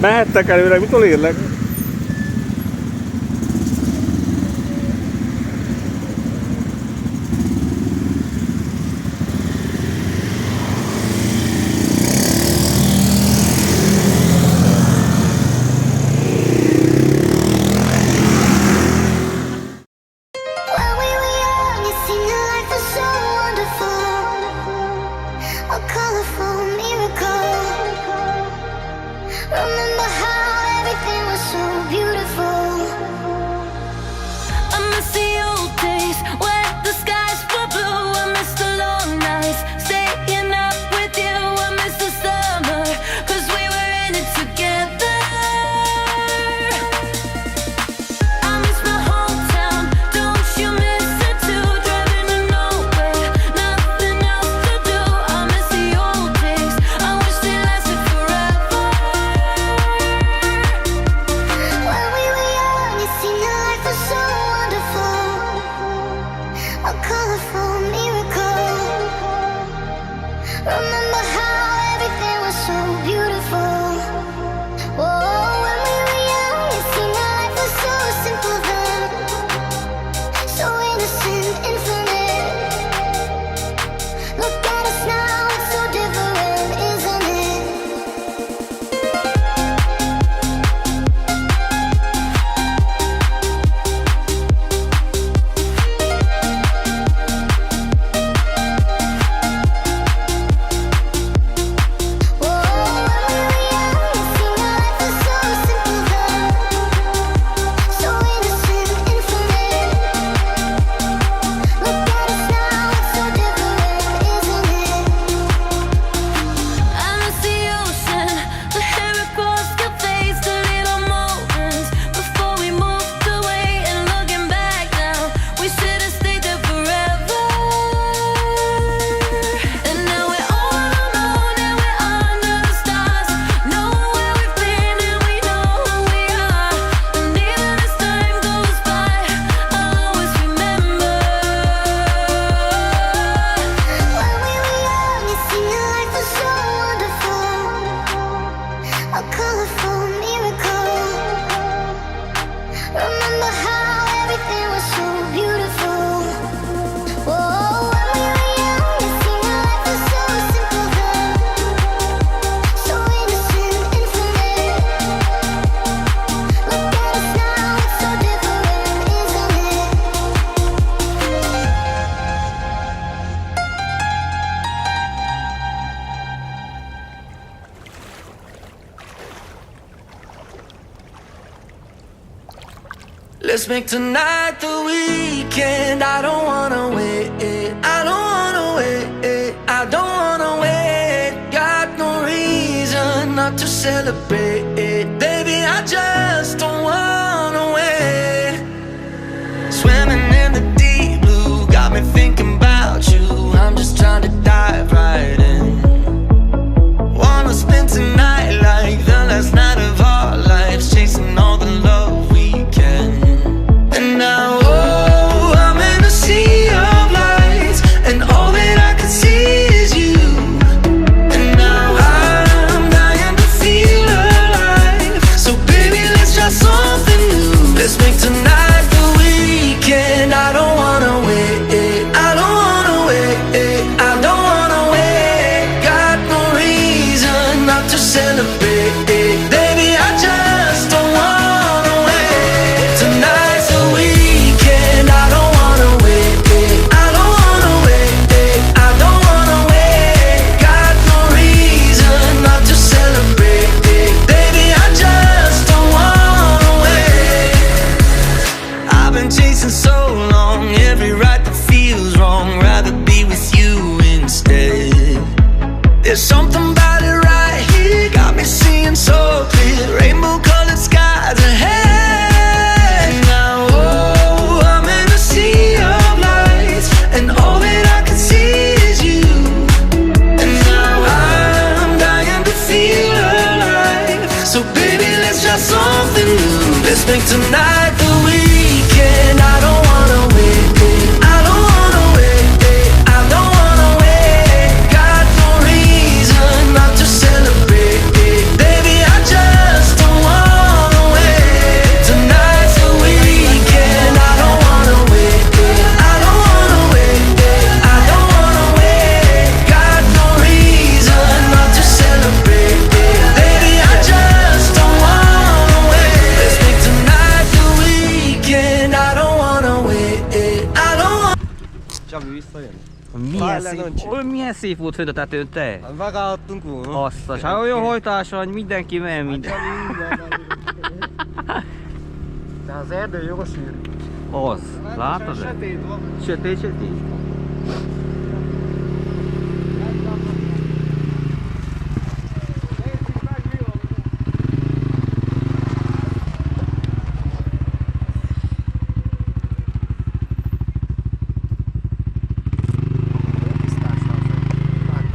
Mehettek előre, mitől érlek? Let's make tonight the weekend. I don't wanna wait. I don't wanna wait. I don't wanna wait. Got no reason not to celebrate. Baby, I just don't wanna wait. Swimming in the deep blue got me thinking about you. I'm just trying to dive right in. Wanna spend tonight like the last night of our lives, chasing all the love we can. And now, oh, I'm in a sea of lights, and all that I can see is you. And now I'm dying to feel alive. So baby, let's try something new. Let's make tonight the weekend. I don't wanna wait. I don't wanna wait. I don't wanna wait. Got no reason not to celebrate. Baby, I just don't wanna wait. Tonight's the weekend. I don't wanna wait. I don't wanna wait. I don't wanna wait. Got no reason not to celebrate. Baby, I just don't wanna wait. I've been chasing so long, every right that feels wrong. Rather be with you instead. There's something about it right here, got me seeing so clear. Rainbow colored skies ahead. Now, oh, I'm in a sea of lights, and all that I can see is you. And now I'm dying to feel alive. So baby, let's try something new. Let's make tonight the weekend. I don't wanna wait. I don't wanna wait. I don't wanna wait. Got no reason not to celebrate. Baby, I just Milyen szép volt fönt a tetőn, te? Megállottunk volna. Azt a sár, olyan hajtása, hogy mindenki megy minden. De az erdő jó sűrű. Az, látod? Sötét van. Sötét.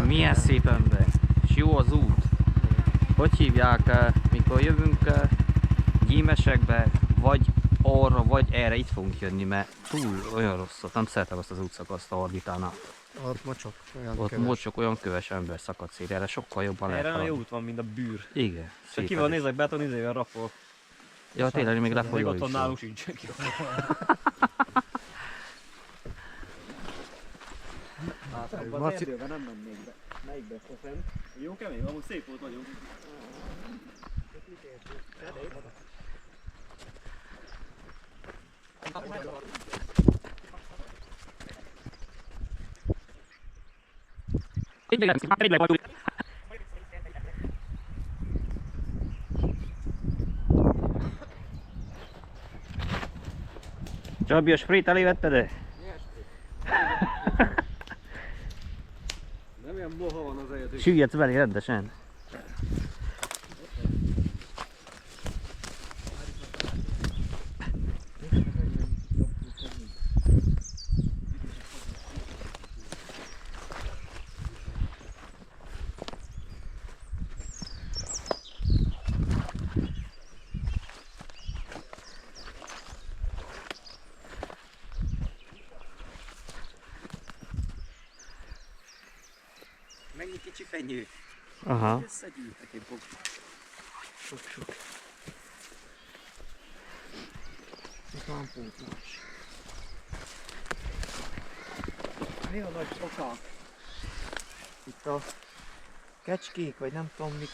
Milyen szép ember, és jó az út. Hogy hívják, mikor jövünk Gyímesekbe, vagy arra, vagy erre itt fogunk jönni, mert túl olyan rosszat, nem szeretem azt az útszakaszt a Arditánál. Ott mocsok, olyan Ott mocsok, olyan köves ember szakadt szét, erre sokkal jobban lehet Erre haladni. jó út van, mint a bűr. Igen, Csak ki van nézek, beton izével rapol. Ja, tényleg még Még lefolyó otthon is. nálunk sincsen ki. Abban az erdőben nem mennék be. Melyikbe ezt a fent? Jó kemény, amúgy szép volt nagyon. Csabi, a sprayt elévetted-e? Nem ilyen moha van az erdő. Süllyedsz belé rendesen. Mennyi kicsi fenyő. Aha. Összegyűjtek én fog. Sok. Itt van pótlás. Mi a nagy sokak? Itt a kecskék, vagy nem tudom mik.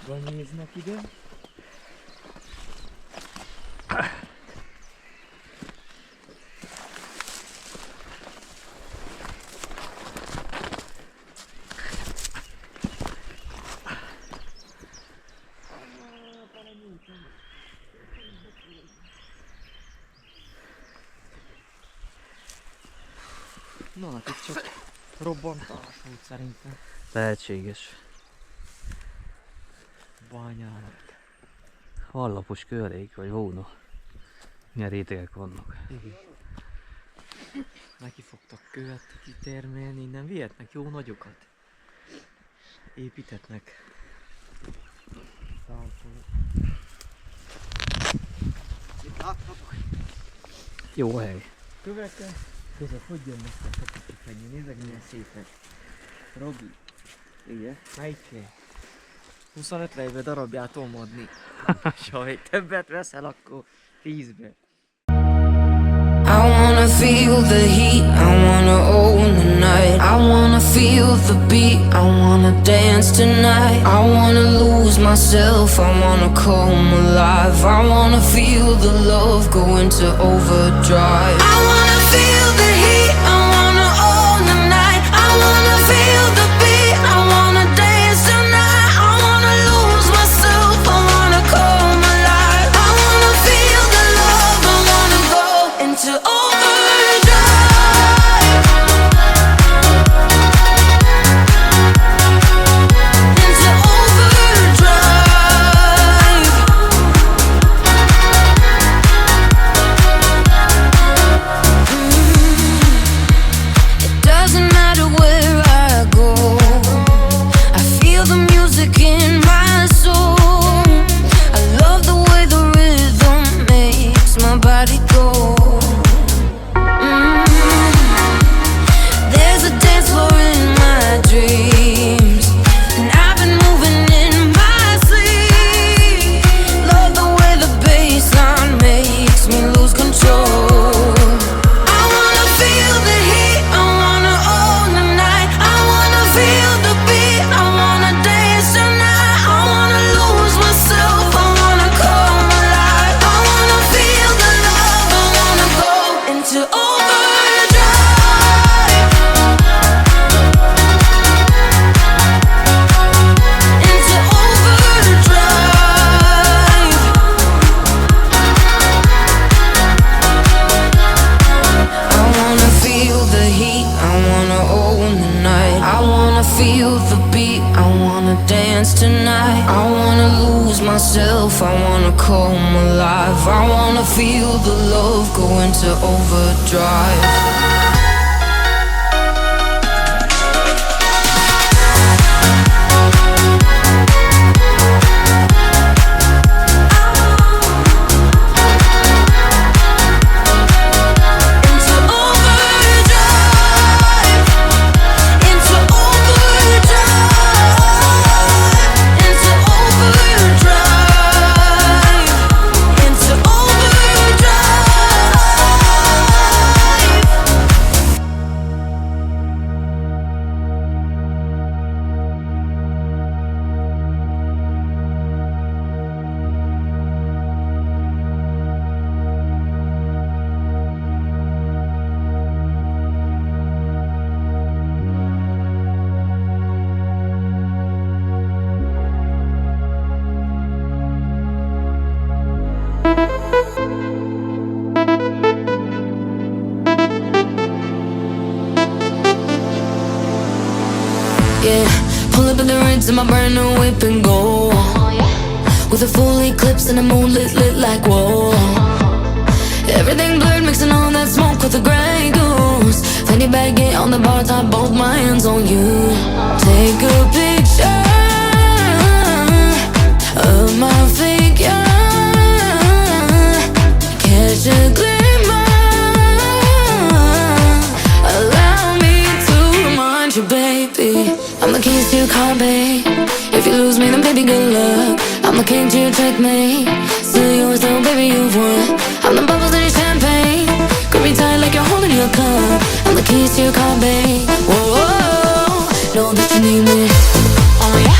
Vagy néznek ide. Na hát itt csak robbantás volt szerintem. Lehetséges. Bányának. Hallapos körék, vagy hóna. Milyen rétegek vannak. Igen. Neki fogtak követ kitermelni, innen vihetnek jó nagyokat. Építetnek. Itt láthatok? Jó hely. Kövekkel. Között hogy jönnek a kicsi fenyő? Nézzek milyen szépek. Robi. Igen. Melyikkel? 25 lejbe darabját tudom adni. Saj, többet veszel, akkor 10-be. I wanna feel the heat, I wanna own the night. I wanna feel the beat, I wanna dance tonight. I wanna lose myself, I wanna come alive. I wanna feel the love go into overdrive. I wanna feel the heat, I wanna own the night. I wanna feel the beat, I wanna dance tonight. I wanna lose myself, I wanna come alive. I wanna feel the love, I wanna go into overdrive. Into overdrive. feel the beat, I wanna dance tonight. I wanna lose myself, I wanna come alive. I wanna feel the love go into overdrive. Yeah, pull up in the rinse in my brand new whip and go. With a full eclipse and the moon lit like whoa. Everything blurred, mixing all that smoke with the Grey Goose. Fanny baguette on the bar top, both my hands on you. Take a picture of my figure, catch a glimmer. Allow me to remind you, baby, I'm the keys to your car, babe. If you lose me, then baby, good luck. I'm the king to your checkmate. Still yours though, baby, you've won. I'm the bubbles in your champagne. Grip me tight like you're holding your cup. I'm the keys to your car, babe. Whoa, whoa, know that you need me. Oh yeah.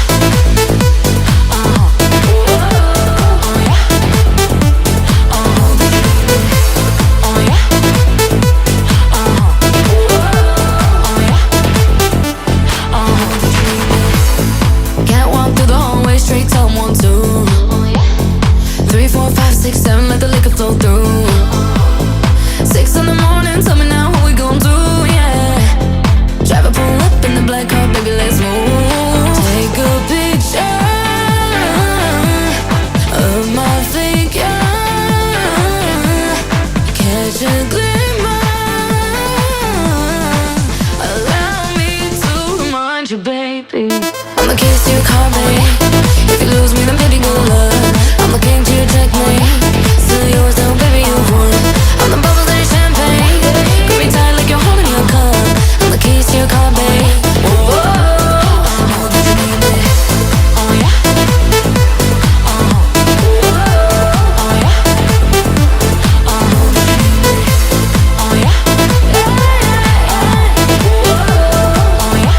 Straight to 1, 2, 3, 4, 5, 6, 7, let the liquor flow through. 6 in the morning, tell me now what we gon' do, yeah. Driver pull up in the black car, baby, let's move. Take a picture of my figure, catch a glimmer. Allow me to remind you, baby, I'm the keys to your car, babe. If you lose me, then baby, good luck. I'm the king to your checkmate. Still yours though, baby, you've won. I'm the bubbles in your champagne. Grip me tight like you're holding your cup. I'm the keys to your car, babe. Whoa, whoa, I know that you need me. Oh yeah. Oh yeah. I know that you need me. Oh yeah. Oh yeah.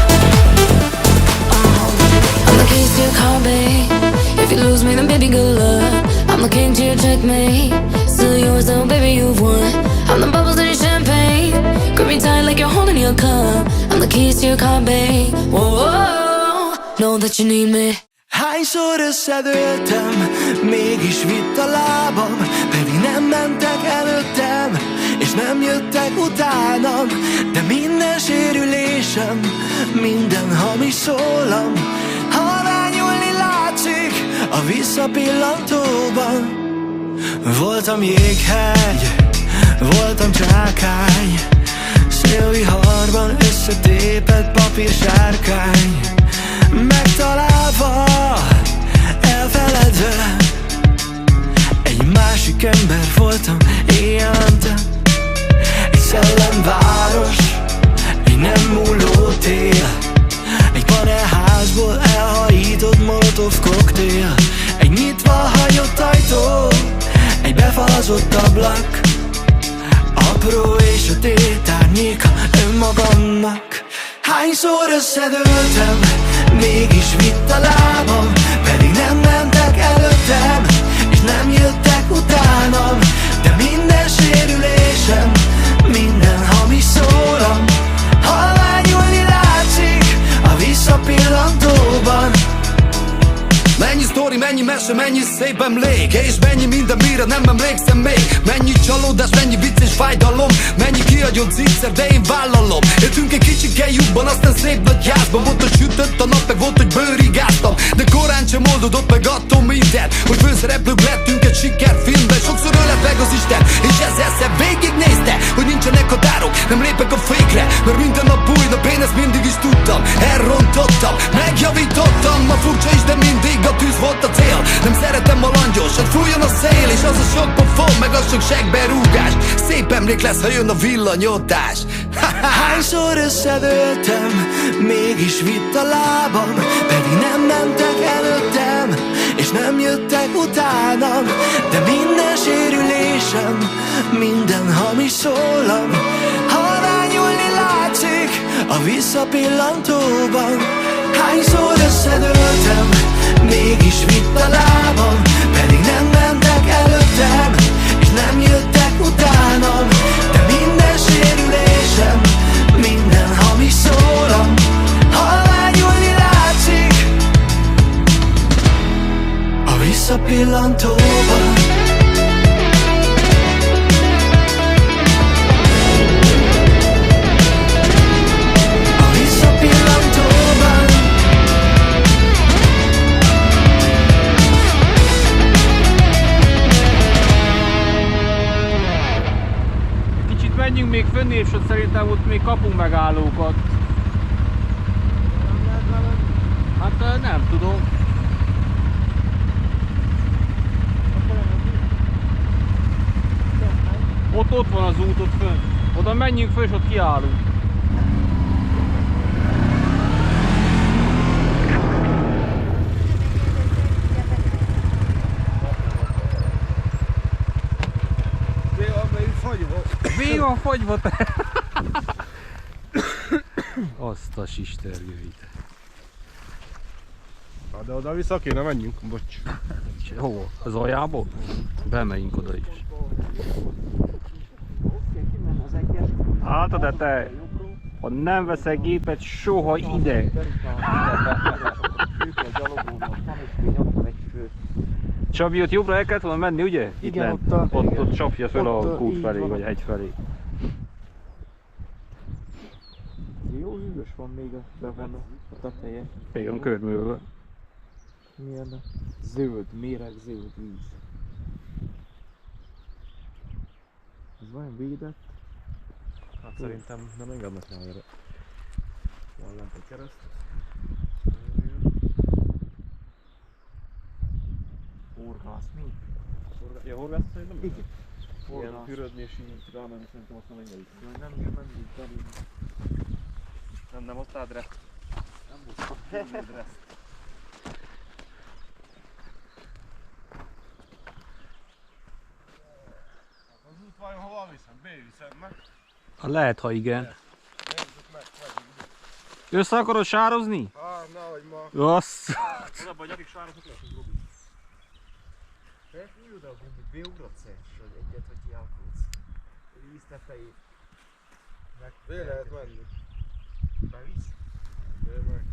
I'm the keys to your car, babe. If you lose me, then baby, good luck. I'm the king to your checkmate. Still yours though, baby, you've won. I'm the bubbles in your champagne. Grip me tight like you're holding your cup. I'm the keys to your car, babe. Whoa, whoa, know that you need me. Hányszor összedőltem, mégis vitt a lábam. Pedig nem mentek előttem, és nem jöttek utánam. De minden sérülésem, minden hamis szólam, halványulni látszik a visszapillantóban. Voltam jéghegy, voltam csákány, szélviharban összetépett papírsárkány. Megtalálva, elfeledve, egy másik ember voltam éjjelente. Egy szellemváros, egy nem múló tél, egy panelházból elhajított molotov koktél. Egy nyitva hagyott ajtó, egy befalazott ablak, apró és a tétárnyéka önmagamnak. Hányszor összedőltem, mégis vitt a lábam. Pedig nem mentek előttem, és nem jöttek utánam. De minden sérülésem, minden hamis szólam, halványulni látszik a visszapillantóban. Mennyi sztori, mennyi sem mennyi szép emlék, és mennyi minden, mire nem emlékszem még. Mennyi csalódás, mennyi vicc és fájdalom, mennyi kihagyott zicser, de én vállalom. Éltünk egy kicsike lyukban, aztán szép nagy házban. Volt, hogy sütött a nap, meg volt, hogy bőrigáztam, de korán sem oldódott meg attól minden, hogy főszereplők lettünk egy sikerfilmben. Sokszor ölet meg az Isten, és ezzel végignézte, hogy nincsenek határok, nem lépek a fékre, mert minden nap új nap, én ezt mindig is tudtam. Elrontottam, megjavítottam, ma furcsa is, de mindig a tűz volt a cél. Nem szeretem a langyos, hogy fújjon a szél, és az a sok pofon, meg a sok segberúgás. Szép emlék lesz, ha jön a villanyotás. Hányszor összedőltem, mégis vitt a lábam, pedig nem mentek előttem, és nem jöttek utánam. De minden sérülésem, minden hamis szólam halványulni látszik a visszapillantóban. Hányszor összedőltem, mégis vitt a lábam, pedig nem mentek előttem, és nem jöttek utánam. De minden sérülésem, minden hamis szólam halványulni látszik a visszapillantóban. Menjünk még fönn, és ott szerintem ott még kapunk megállókat. Hát nem tudom. Ott van az út, ott fönn. Oda menjünk föl, és ott kiállunk. Mi van fagyva te? Azt a sistergőit. De oda vissza kéne menjünk, bocs. Hova? Az aljából? Bemegyünk oda is. Hát de te, ha nem veszel gépet soha ide. Csabi, ott jobbra el kellett volna menni, ugye? Igen, ott csapja fel a kút felé, vagy a hegy felé. Jó hűvös van még a teteje. Igen, körmülve. Milyen zöld, méreg zöld víz. Ez vajon védett? Hát szerintem nem engednek rá erre. Van lent egy kereszt. Horgász, mi? Ja, horgász szerintem? Igen. Ilyen fürödni és így rámenni, szerintem azt nem engedik. Nem kell menni belül. Nem hoztál dressz? Nem hoztál dressz. Az út vajon hova viszem? B-viszem meg? Lehet, ha igen. Össze akarod sározni? Nehogy ma. Azt. Az abban, hogy akik sároznak lesz, az Robi. Mi oda a gumbit? Beugratsz hogy egyet, hogy kiálkodsz? Víz tetejét. Be lehet menni. Bevisz? Be meg.